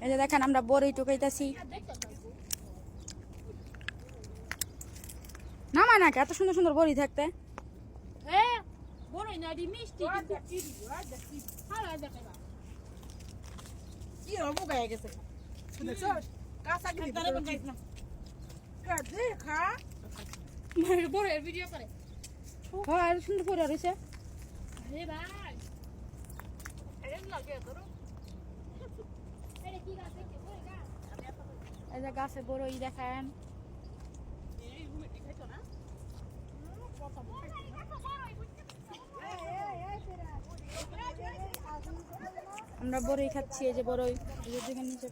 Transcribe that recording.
এই যে দেখেন আমরা বড়ই টুকাইতেছি না মানে এত সুন্দর সুন্দর বড়ি থাকতে সুন্দর করে রয়েছে এই যে গাছে বড়ই দেখেন আমরা বড়ই খাচ্ছি এই যে বড়ই দেখেন নিচে